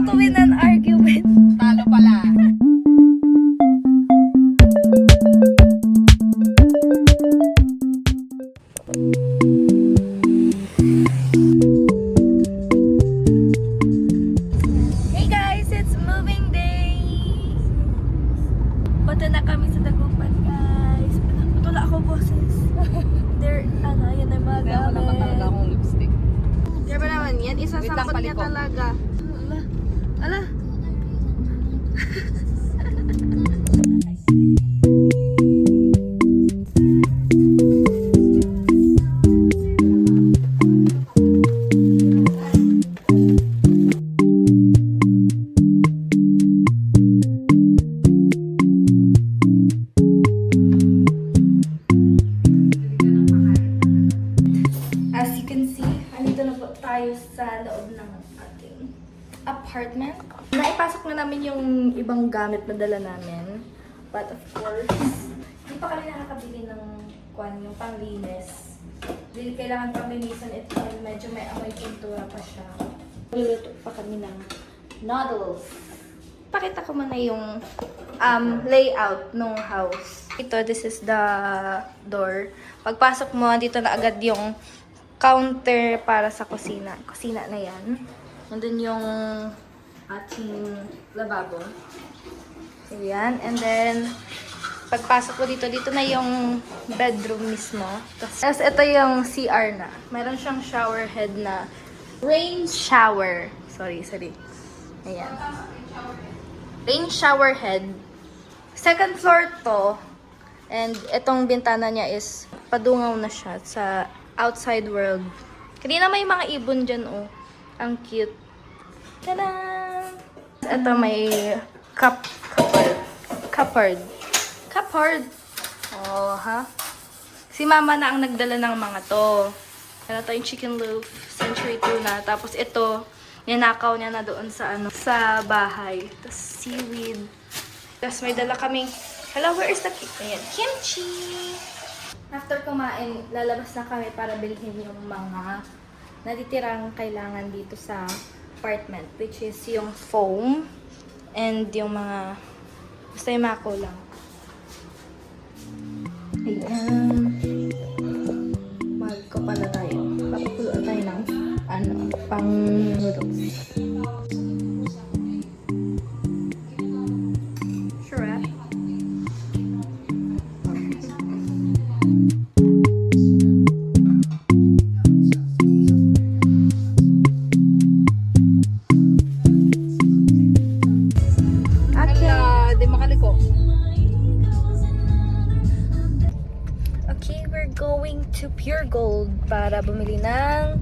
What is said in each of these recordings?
to win an argument. Talo pala. Hey guys, it's moving day. Punta na kami sa Dagupan, guys. Putula ako, boses. There, yun ang mga Kaya wala pa talaga gamit. akong lipstick. There ba naman yan? Wait lang, Isasangkot niya paliko. talaga. Ala. As you can see, andito na po tayo sa loob ng ating apartment. Naipasok na namin yung ibang gamit na dala namin. But of course, hindi pa kami nakakabili ng yung panglinis. Dili kailangan pang linisan ito. Medyo may amoy pintura pa siya. Luluto pa kami ng noodles. Pakita ko muna yung layout ng house. Ito, this is the door. Pagpasok mo, dito na agad yung counter para sa kusina. Kusina na yan. Nandun yung ating lababo. Ayan. And then, pagpasok ko dito, dito na yung bedroom mismo. Tapos, ito yung CR na. Meron siyang shower head na rain shower. Sorry. Ayan. Rain shower head. Second floor to. And itong bintana niya is padungaw na siya sa outside world. Kanina may mga ibon dyan, oh. Ang cute. Tada! Ito may cupboard. Oh, ha? Si mama na ang nagdala ng mga to. Ito yung chicken loaf, century tuna. Tapos ito, ninakaw niya na doon sa sa bahay. Tapos seaweed. Tapos may dala kaming, hello, where is the ayan, kimchi? After kumain, lalabas na kami para bilhin yung mga natitirang kailangan dito sa apartment, which is yung foam and yung mga basta yung mga kulang. Ayan. Magkapa na tayo. Papakuloan tayo ng pang noodles. Sure. Hala, di makaliko. Okay, we're going to Pure Gold para bumili ng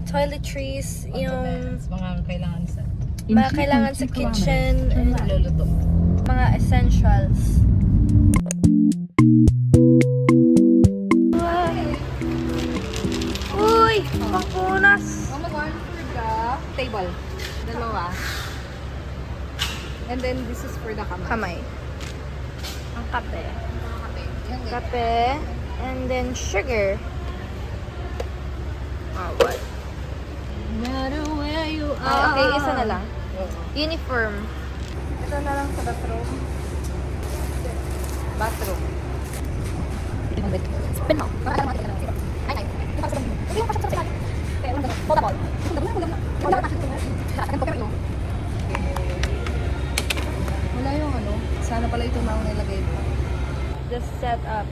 toiletries, yung Mga kailangan sa mga kailangan sa kitchen, and luluto. mga essentials. Uy! Pakunas! One for the table. Dalawa. And then this is for the kamay. Kamay. Ang kape. Yan, yan. Kape. And then sugar. What? No matter where you Ay, okay, isa na lang. Oo. Uniform. Ito na lang sa bathroom. Bathroom. Spin mo. Wala yung sana pala ito na ang nilagay ito. Just set up.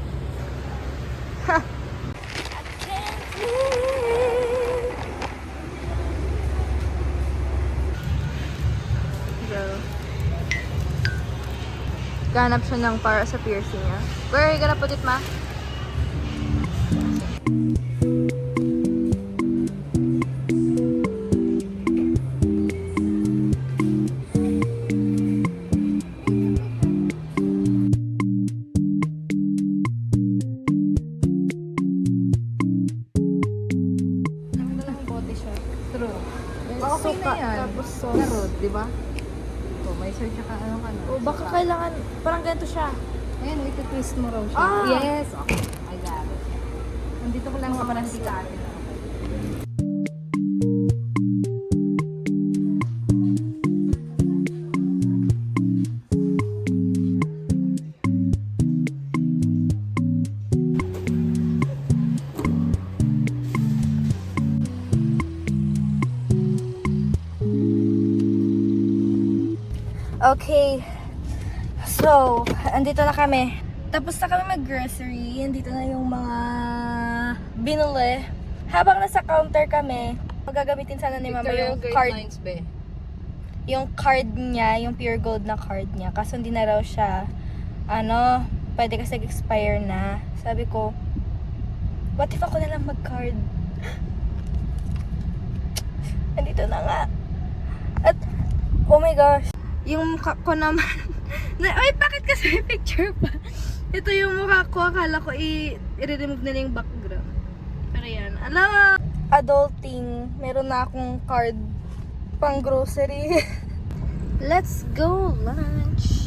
Girl. Ganap siya ng para sa piercing niya. Where are you gonna put it, ma? True. Okay na yan. Tapos sauce. Carrot, di ba? Oh, may search ka ano ka na. O, baka kailangan, parang ganito siya. Ayan, iti-twist mo raw siya. Ah! Yes, okay. I got it. Nandito ko lang kapalang si Karen. Okay. So, andito na kami. Tapos na kami mag-grocery. Andito na yung mga binili. Habang nasa counter kami, magagamitin sana ni Mama yung card. Yung card niya, yung pure gold na card niya. Kaso hindi na raw siya, pwede kasi expire na. Sabi ko, what if ako na lang mag-card? Andito na nga. At, oh my gosh, yung mukha ko naman, ay, bakit kasi may picture pa? Ito yung mukha ko, akala ko i-remove nila yung background. Pero yan, adulting, meron na akong card pang grocery. Let's go lunch.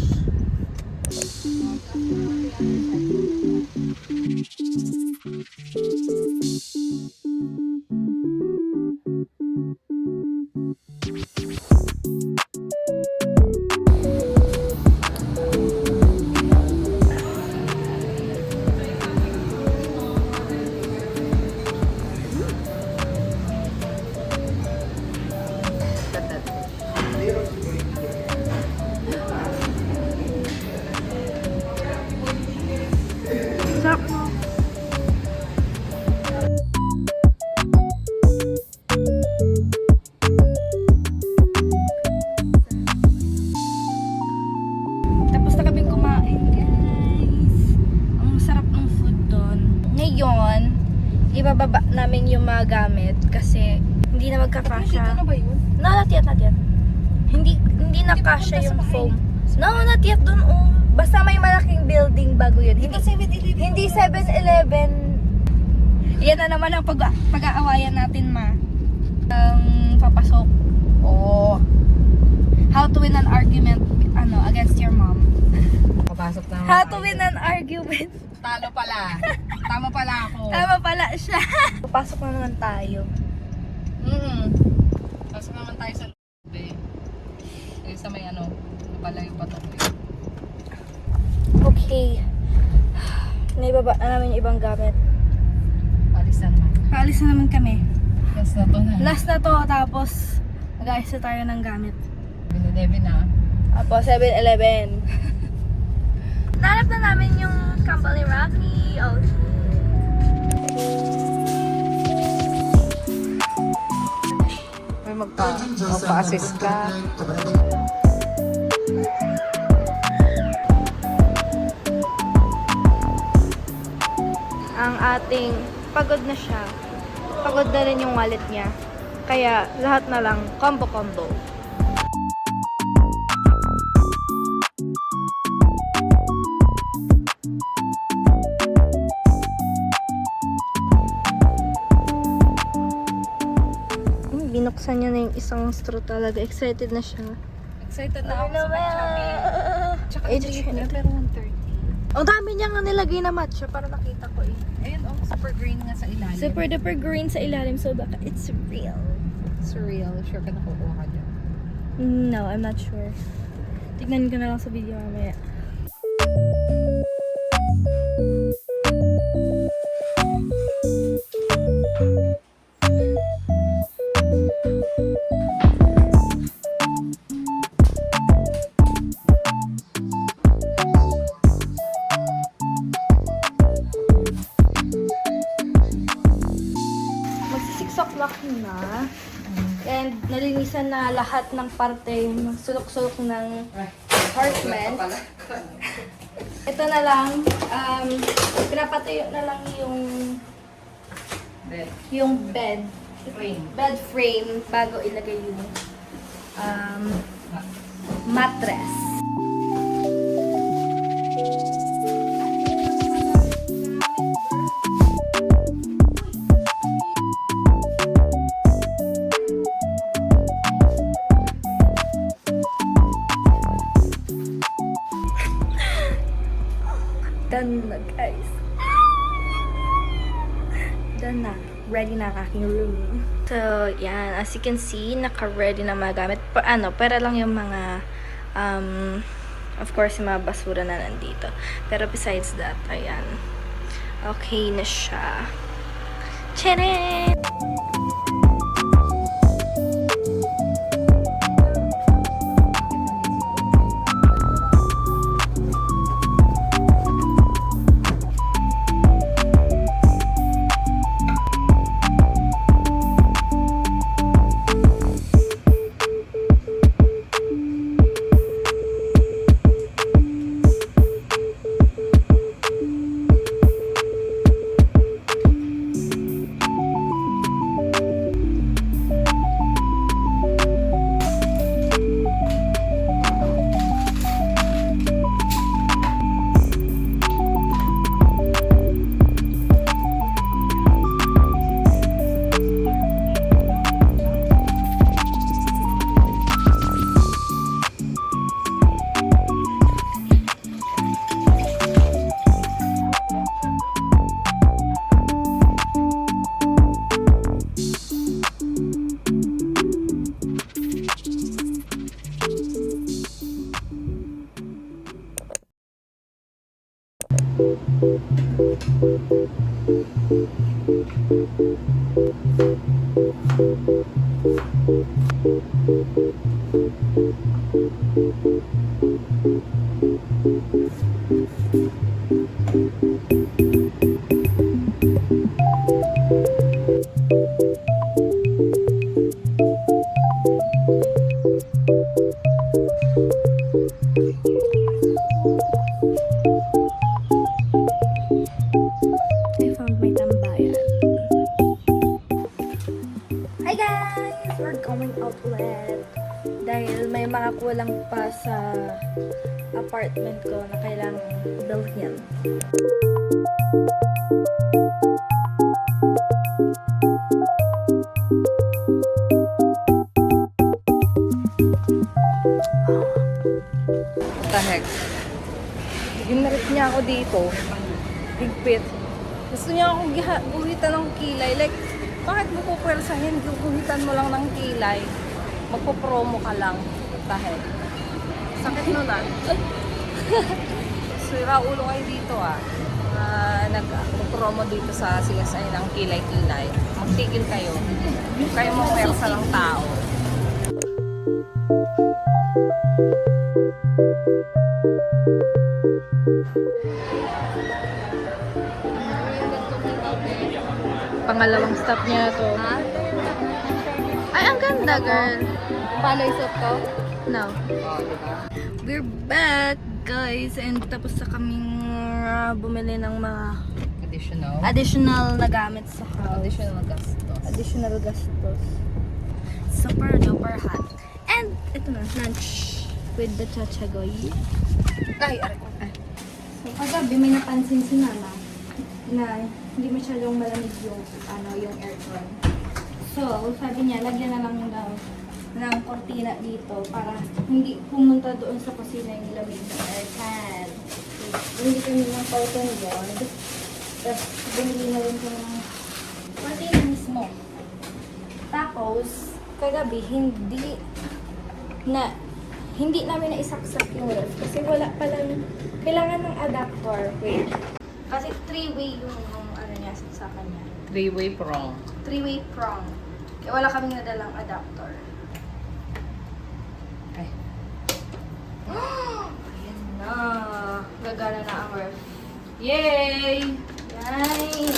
Sarap mo. Tapos na kaming kumain, guys. Ang sarap ng food doon. Ngayon, ibababa namin yung mga gamit kasi hindi na magkakasya. Dito na ba yun? No, not yet, not yet. Hindi na kasya yung foam. No, not yet dun. Oh. Basta may malaking building bago yun. Hindi 7-Eleven. Hindi 7-Eleven. Yan na naman ang pag-aawayan natin, ma. Papasok. Oh. How to win an argument against your mom. Papasok na. How to win an argument. Talo pala. Tama pala ako. Tama pala siya. Papasok na naman tayo. Pasok naman tayo sa loob eh. Sa may napalayo pa to. Okay. Naibaba na namin yung ibang gamit. Palisan man. Paalis na naman kami. Last na to na. Last na to, tapos mag-ayos na tayo ng gamit. Binidebe na. Apo, 7-Eleven. Nanap na namin yung Company Rocky. Oh. May magpa-assist ka. Ang ating pagod na siya. Pagod na rin yung wallet niya. Kaya lahat na lang combo-combo. Binuksan niya na yung isang straw talaga. Excited na siya. Excited na ako sa matcha. Tsaka Age niya, pero 130. Ang dami niya nga nilagay na matcha para nakita ko eh. Ayun, super green nga sa ilalim. Super duper green sa ilalim, so baka it's real. Surreal. Sure ka nakukuha ka dyan. No, I'm not sure. Tignan ko na lang sa video mamaya. Magsi 6 o'clock na. And nalinisan na lahat ng parte ng sulok-sulok ng apartment. Ito na lang, pinapatayo na lang Bed. yung bed. Frame. Bed frame bago ilagay yung mattress. Done na, guys. Done na. Ready na ang aking room. So, yan. As you can see, naka-ready na mga gamit. Para lang yung mga, of course, yung mga basura na nandito. Pero besides that, ayan. Okay na siya. Tcharam! Hi guys! We're going out ulit. Dahil may mga kulang pa sa apartment ko na kailangang bilhin. What the heck? Ginarit niya ako dito. Higpit. Gusto niya akong guhitan ng kilay. Like, bakit mo pupwersahin? Guhitan mo lang ng kilay. Magpo-promo ka lang. What the heck? Sakit nun ah. Sira ulo kayo dito ah. Nag-promo dito sa CSI ng kilay-kilay. Magtigil kayo. Kayo mo pwersa ng tao. Pangalawang stop niya to. Ay, ang ganda, girl. Paano isot ko? No. Oh, diba? We're back, guys. And tapos na kaming bumili ng mga additional na gamit sa house. Additional gastos. Additional gastos. Super duper hot. And ito na, lunch with the chachagoy. Ay, aray ko. So, kagabi may napansin si mama na hindi masyadong malamig yung, yung aircon. So, sabi niya, lagyan na lang daw ng kortina dito para hindi pumunta doon sa kusina yung lamig ng aircon. So, hindi kami ng cotton bond. Tapos, bumili na rin kami ng kortina mismo. Tapos, kagabi, hindi namin naisaksak yung ref kasi wala palang kailangan ng adapter. Wait. Kasi 3-way yung niya sa kanya. Three-way prong. 3-way prong. Kaya wala kaming nadalang adapter. Ay. Ayan na. Gagana na ang ref. Yay! Yay!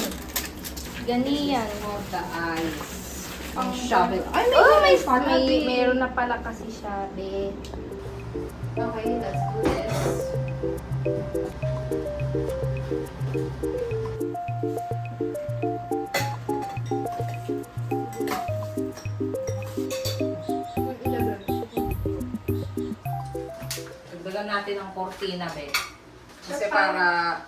Ganiyan. Of the eyes. Ang shovel. Ay, Mayroon na pala kasi siya, be. Okay, let's do this. Dagdagan natin ang cortina, be. Kasi para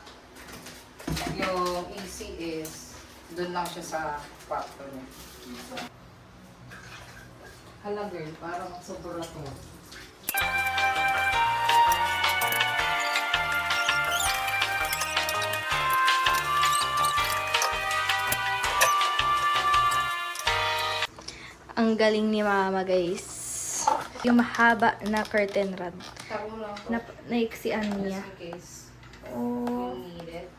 yung easy is doon lang siya sa kwarto niya. Hala girl, parang sobra to. Ang galing ni mama, guys. Yung mahaba na curtain rod. Tago mo lang to. Naiksian Just niya. in case Oh. you need it.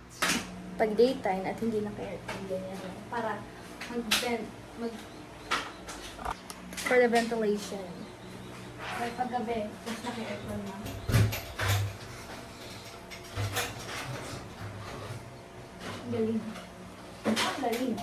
Pag daytime at hindi naka-aircon, ganyan lang. Para for the ventilation. Pero pag gabi, mas naka-aircon na. Ang galing. Ang galing.